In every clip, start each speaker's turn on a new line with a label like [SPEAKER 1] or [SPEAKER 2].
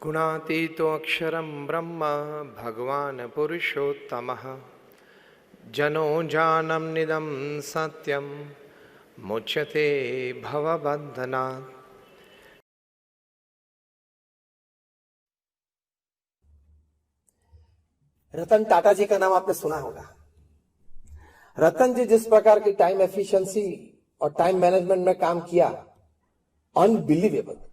[SPEAKER 1] गुणातीतो अक्षरं ब्रह्म भगवान् पुरुषोत्तमः जनो जानम निदं सत्यम मुच्यते भवबन्धनात्।
[SPEAKER 2] रतन टाटा जी का नाम आपने सुना होगा। रतन जी जिस प्रकार की टाइम एफिशिएंसी और टाइम मैनेजमेंट में काम किया, unbelievable.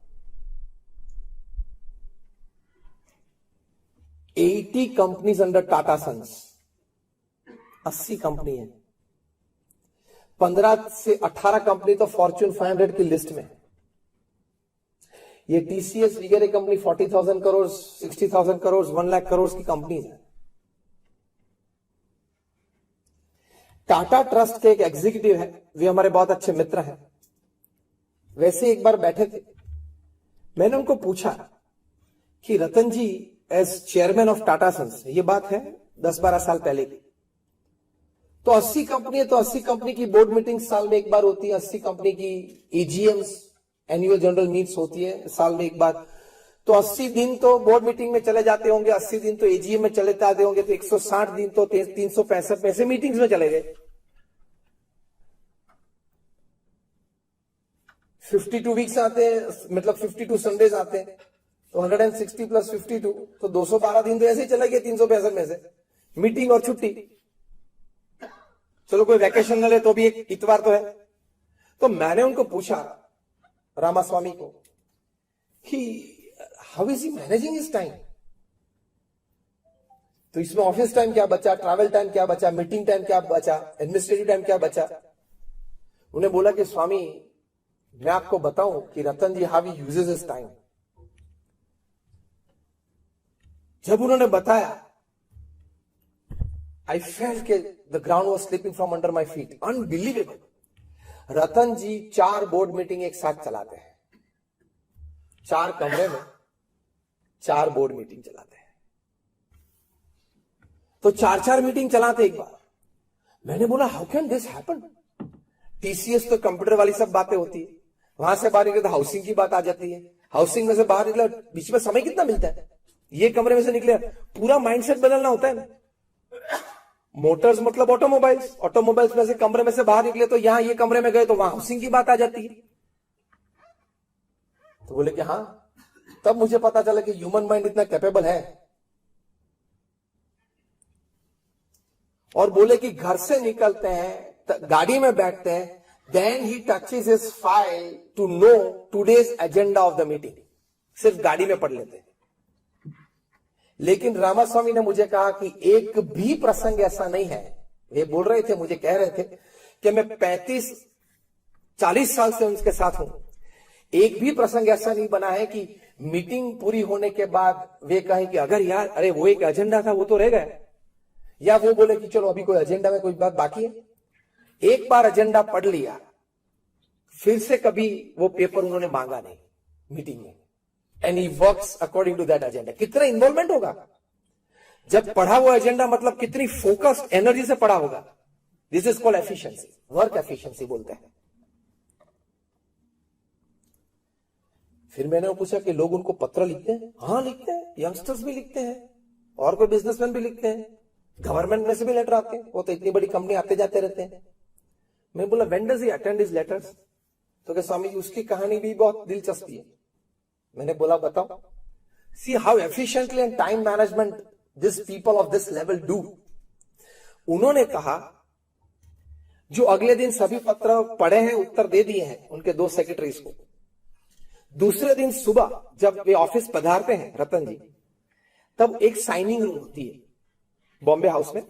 [SPEAKER 2] 80 companies under Tata Sons, 80 company है, 15 से 18 कंपनी तो फॉर्च्यून 500 की लिस्ट में। ये टीसीएस वगैरह कंपनी 40,000 करोड़, 60,000 करोड़, 1 लाख करोड़ की कंपनी है। टाटा ट्रस्ट के एक एग्जीक्यूटिव है, वे हमारे बहुत अच्छे मित्र हैं। वैसे एक बार बैठे थे, मैंने उनको पूछा कि Ratan ji as chairman of Tata Sons, ये बात है 10-12 साल पहले की, तो 80 कंपनी है तो 80 कंपनी की बोर्ड मीटिंग साल में एक बार होती है, 80 कंपनी की एजीएम्स एनुअल जनरल मीट्स होती है साल में एक बार, तो 80 दिन तो बोर्ड मीटिंग में चले जाते होंगे, 80 दिन तो एजीएम में चले जाते होंगे, तो 160 दिन तो 365 पैसे मीटिंग्स में चले गए। 52 वीक्स आते हैं, मतलब 52 संडेज आते हैं, तो 160 प्लस 52 तो 212 दिन तो ऐसे ही चले गए 365 में से, मीटिंग और छुट्टी। चलो कोई वैकेशन न ले तो भी एक इतवार तो है। तो मैंने उनको पूछा, रामास्वामी को, कि how is he managing his time. तो इसमें ऑफिस टाइम क्या बचा, ट्रैवल टाइम क्या बचा, मीटिंग टाइम क्या बचा, एडमिनिस्ट्रेटिव टाइम क्या बचा। उन्हें बोला कि स्वामी मैं आपको बताऊं कि Ratan ji how he uses his time. जब उन्होंने बताया, आई फेल्ट के the ground was slipping from under my feet, unbelievable. Ratan ji 4 board meeting एक साथ चलाते हैं, 4 कमरे में 4 बोर्ड मीटिंग चलाते हैं, तो 4-4 मीटिंग चलाते एक बार। मैंने बोला how can this happen. TCS तो कंप्यूटर वाली सब बातें होती है, वहां से बाहर निकले तो हाउसिंग की बात आ जाती है, हाउसिंग में से बाहर निकले बीच में समय कितना मिलता है, ये कमरे में से निकले पूरा माइंडसेट बदलना होता है ना। मोटर्स मतलब ऑटोमोबाइल्स, ऑटोमोबाइल्स में से कमरे में से बाहर निकले तो यहां ये कमरे में गए तो वहां हाउसिंग की बात आ जाती है। तो बोले कि हाँ, तब मुझे पता चला कि ह्यूमन माइंड इतना कैपेबल है। और बोले कि घर से निकलते हैं, गाड़ी में बैठते हैं, then he touches his file to know today's agenda of the meeting, सिर्फ गाड़ी में पढ़ लेते हैं। लेकिन रामास्वामी ने मुझे कहा कि एक भी प्रसंग ऐसा नहीं है, ये बोल रहे थे, मुझे कह रहे थे कि मैं 35-40 साल से उनके साथ हूं, एक भी प्रसंग ऐसा नहीं बना है कि मीटिंग पूरी होने के बाद वे कहें कि अगर यार अरे वो एक एजेंडा था वो तो रह गया, या वो बोले कि चलो अभी कोई एजेंडा में कोई बात बाकी है। एक बार एजेंडा पढ़ लिया, फिर से कभी वो पेपर उन्होंने मांगा नहीं मीटिंग में, and he works according to that agenda. कितना इन्वॉल्वमेंट होगा जब पढ़ा हुआ एजेंडा, मतलब कितनी फोकस्ड एनर्जी से पढ़ा होगा। This is called efficiency, work efficiency बोलते हैं। फिर मैंने पूछा कि लोग उनको पत्र लिखते हैं? हाँ लिखते हैं, यंगस्टर्स भी लिखते हैं और कोई बिजनेसमैन भी लिखते हैं, गवर्नमेंट में से भी लेटर आते हैं, वो तो इतनी बड़ी कंपनी आते जाते रहते हैं। मैं बोला when does he attend his letters? तो क्या स्वामी जी उसकी कहानी भी बहुत दिलचस्पी है। मैंने बोला बताओ। See how efficiently and time management this people of this level do. उन्होंने कहा जो अगले दिन सभी पत्र पढ़े हैं, उत्तर दे दिए हैं उनके 2 सेक्रेटरीज को, दूसरे दिन सुबह जब वे ऑफिस पधारते हैं रतन जी, तब एक साइनिंग रूम होती है बॉम्बे हाउस में,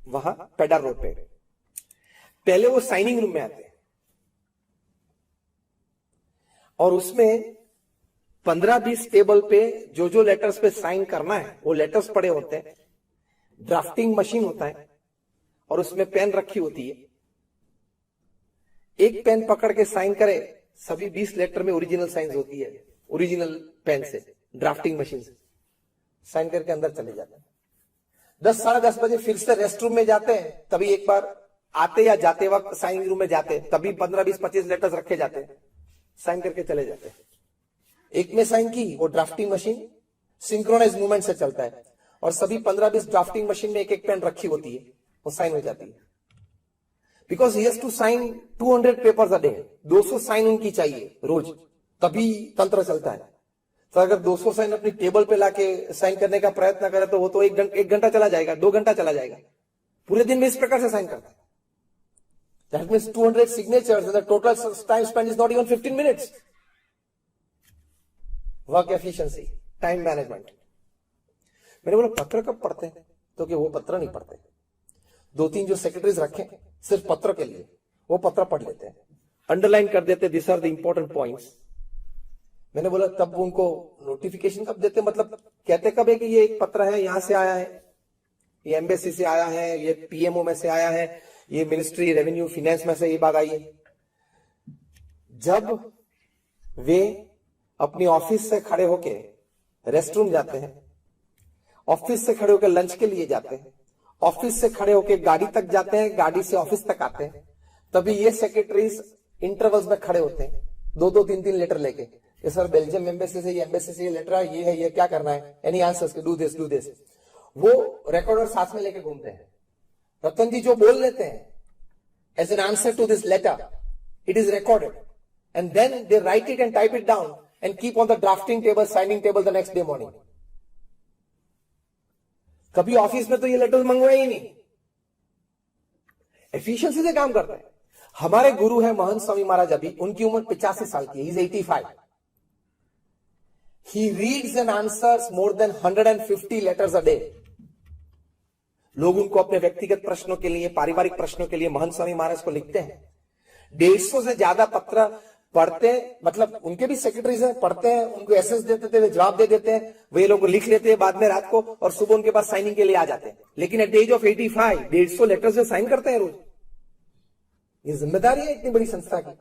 [SPEAKER 2] वहां पेडर रोड पे। पहले वो साइनिंग रूम में आते हैं और उसमें 15-20 टेबल पे जो लेटर्स पे साइन करना है वो लेटर्स पड़े होते हैं, ड्राफ्टिंग मशीन होता है और उसमें पेन रखी होती है। एक पेन पकड़ के साइन करे, सभी 20 लेटर में ओरिजिनल साइन होती है, ओरिजिनल पेन से, ड्राफ्टिंग मशीन से साइन करके अंदर चले जाते हैं। 10-10:30 बजे फिर से रेस्ट रूम में जाते हैं, तभी एक बार आते या जाते वक्त साइनिंग रूम में जाते हैं, तभी 15-20-25 लेटर्स रखे जाते हैं, साइन करके चले जाते हैं। एक में साइन की वो ड्राफ्टिंग मशीन, सिंक्रोनाइज मूवमेंट से चलता है, और सभी 15-20 ड्राफ्टिंग मशीन में एक एक पेन रखी होती है, वो साइन हो जाती है। Because he has to sign 200 papers a day, 200 sign उनकी चाहिए रोज, तभी तंत्र चलता है। तो अगर 200 साइन अपनी टेबल पे लाके साइन करने का प्रयत्न करे तो वो तो 1 घंटा चला जाएगा, 2 घंटा चला जाएगा। पूरे दिन में इस प्रकार से साइन करता है। That means 200 signatures and the total time spend is not even 15 minutes. Work efficiency, time management. मैंने बोला पत्र कब पढ़ते हैं, तो कि वो पत्र नहीं पढ़ते। 2-3 जो सेक्रेटरीज रखे सिर्फ पत्र के लिए, वो पत्र पढ़ लेते हैं, अंडरलाइन कर देते, this are the important points. मैंने बोला तब उनको नोटिफिकेशन कब देते, मतलब कहते कब है कि ये एक पत्र है, यहां से आया है, ये एम्बेसी से आया है, ये पीएमओ में से आया है, ये मिनिस्ट्री रेवेन्यू फाइनेंस में से ये बात आई है। जब वे अपनी ऑफिस से खड़े होके रेस्टरूम जाते हैं, ऑफिस से खड़े होकर लंच के लिए जाते हैं, ऑफिस से खड़े होकर गाड़ी तक जाते हैं, गाड़ी से ऑफिस तक आते हैं, तभी ये सेक्रेटरीज इंटरवल्स में खड़े होते हैं 2-2, 3-3 लेटर लेके, कि सर बेल्जियम एम्बेसी से ये लेटर है, ये है, ये क्या करना है, any answers, do this do this. वो रिकॉर्डर साथ में लेके घूमते हैं। रतन जी जो बोल लेते हैं as an answer to this letter, it is recorded and then they write it and type it down and keep on the drafting table, signing table the next day morning. कभी ऑफिस में तो ये letter मंगवाए ही नहीं, efficiency से काम करते हैं। हमारे गुरु है महंत स्वामी महाराज, अभी उनकी उम्र 85 साल की है, he is 85। He reads and answers more than 150 letters a day. लोग उनको अपने व्यक्तिगत प्रश्नों के लिए, पारिवारिक प्रश्नों के लिए महंत स्वामी महाराज को लिखते हैं। 150 से ज्यादा पत्र पढ़ते हैं, मतलब उनके भी सेक्रेटरीज हैं, पढ़ते हैं, उनको एसएस देते थे, वे जवाब दे देते हैं, वे लोग लिख लेते हैं बाद में रात को, और सुबह उनके पास साइनिंग के लिए आ जाते हैं। लेकिन at the age of 85 150 letters से साइन करते हैं रोज। ये जिम्मेदारी है इतनी बड़ी संस्था की।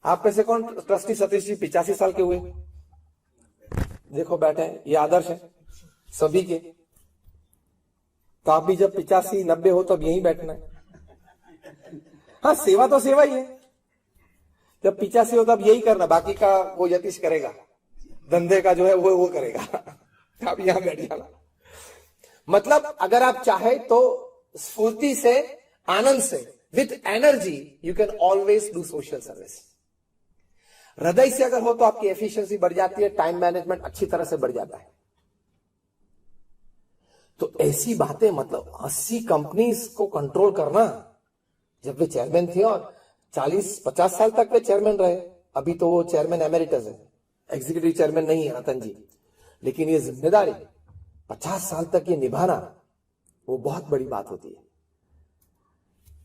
[SPEAKER 2] आप में से कौन ट्रस्टी सतीश जी 85 साल के हुए? देखो बैठे हैं, ये आदर्श है सभी के। तो आप भी जब 85-90 हो तब यहीं बैठना है। हाँ, सेवा तो सेवा ही है। जब 85 हो तब यही करना, बाकी का वो यतीश करेगा, धंधे का जो है वो करेगा। आप यहां बैठ जाना। मतलब अगर आप चाहे तो स्फूर्ति से, आनंद से, with energy you can always do social service. हृदय से अगर हो तो आपकी एफिशिएंसी बढ़ जाती है, टाइम मैनेजमेंट अच्छी तरह से बढ़ जाता है। तो ऐसी बातें, मतलब 80 कंपनीज को कंट्रोल करना, जब वे चेयरमैन थे और 40-50 साल तक वे चेयरमैन रहे। अभी तो वो चेयरमैन एमेरिटस है, एग्जीक्यूटिव चेयरमैन नहीं है रतन जी, लेकिन ये जिम्मेदारी 50 साल तक ये निभाना, वो बहुत बड़ी बात होती है।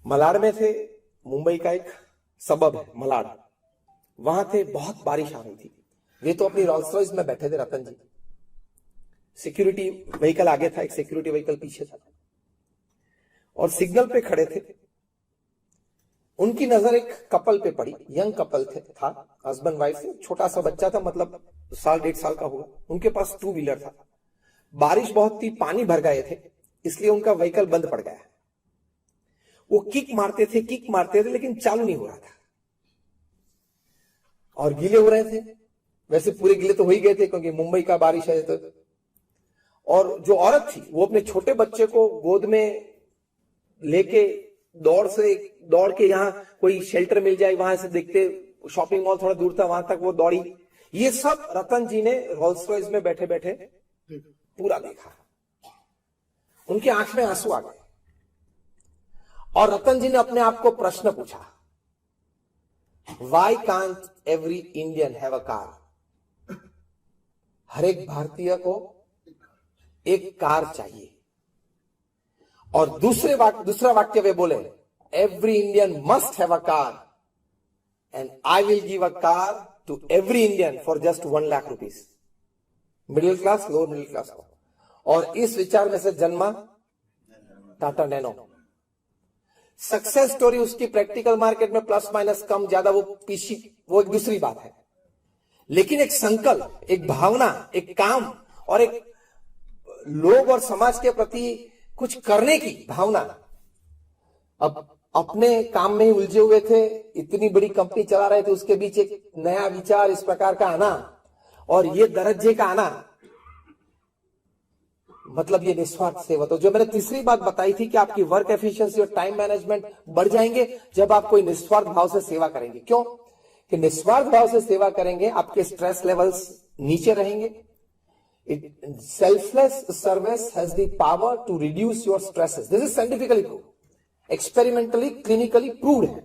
[SPEAKER 2] मलाड में थे, मुंबई का एक सबब है मलाड, वहां थे, बहुत बारिश आ रही थी। वे तो अपनी रोल्स रॉयस में बैठे थे रतन जी, सिक्योरिटी व्हीकल आगे था, एक सिक्योरिटी व्हीकल पीछे था, और सिग्नल पे खड़े थे। उनकी नजर एक कपल पे पड़ी, यंग कपल था, हस्बैंड वाइफ से, छोटा सा बच्चा था, मतलब 1.5 साल का होगा। उनके पास 2 व्हीलर था। बारिश बहुत थी, पानी भर गए थे, इसलिए उनका व्हीकल बंद पड़ गया। वो किक मारते थे, लेकिन चालू नहीं हो रहा था, और गीले हो रहे थे। वैसे पूरे गीले तो हो ही गए थे, क्योंकि मुंबई का बारिश है तो। और जो औरत थी वो अपने छोटे बच्चे को गोद में लेके दौड़ के, यहां कोई शेल्टर मिल जाए वहां से देखते, शॉपिंग मॉल थोड़ा दूर था, वहां तक वो दौड़ी। ये सब रतन जी ने रोल्स रॉयस में बैठे बैठे पूरा देखा। उनकी आंख में आंसू आ गए, और रतन जी ने अपने आप को प्रश्न पूछा, why can't every Indian have a car? हर एक भारतीय को एक कार चाहिए। और दूसरा वाक्य वे बोले, every Indian must have a car and I will give a car to every Indian for just 1 lakh rupees. Middle class, lower middle class को। और इस विचार में से जन्मा टाटा नैनो। सक्सेस स्टोरी उसकी प्रैक्टिकल मार्केट में प्लस माइनस कम ज्यादा वो एक दूसरी बात है, लेकिन एक संकल्प, एक भावना, एक काम और एक लोग और समाज के प्रति कुछ करने की भावना। अब अपने काम में ही उलझे हुए थे, इतनी बड़ी कंपनी चला रहे थे, उसके बीच एक नया विचार इस प्रकार का आना, और ये दर्जे का आना मतलब ये निस्वार्थ सेवा। तो जो मैंने तीसरी बात बताई थी कि आपकी वर्क एफिशिएंसी और टाइम मैनेजमेंट बढ़ जाएंगे जब आप कोई निस्वार्थ भाव से सेवा करेंगे। क्यों? कि निस्वार्थ भाव से सेवा करेंगे आपके स्ट्रेस लेवल्स नीचे रहेंगे। Selfless service has the power to reduce your stresses. This is scientifically prove, experimentally clinically proved है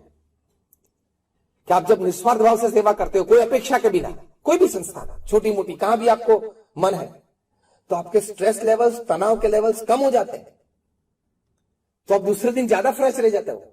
[SPEAKER 2] कि आप जब निस्वार्थ भाव से सेवा करते हो, कोई अपेक्षा के बिना, कोई भी संस्थान छोटी मोटी कहां भी आपको मन है, तो आपके स्ट्रेस लेवल्स, तनाव के लेवल्स कम हो जाते हैं, तो आप दूसरे दिन ज्यादा फ्रेश रह जाते हो।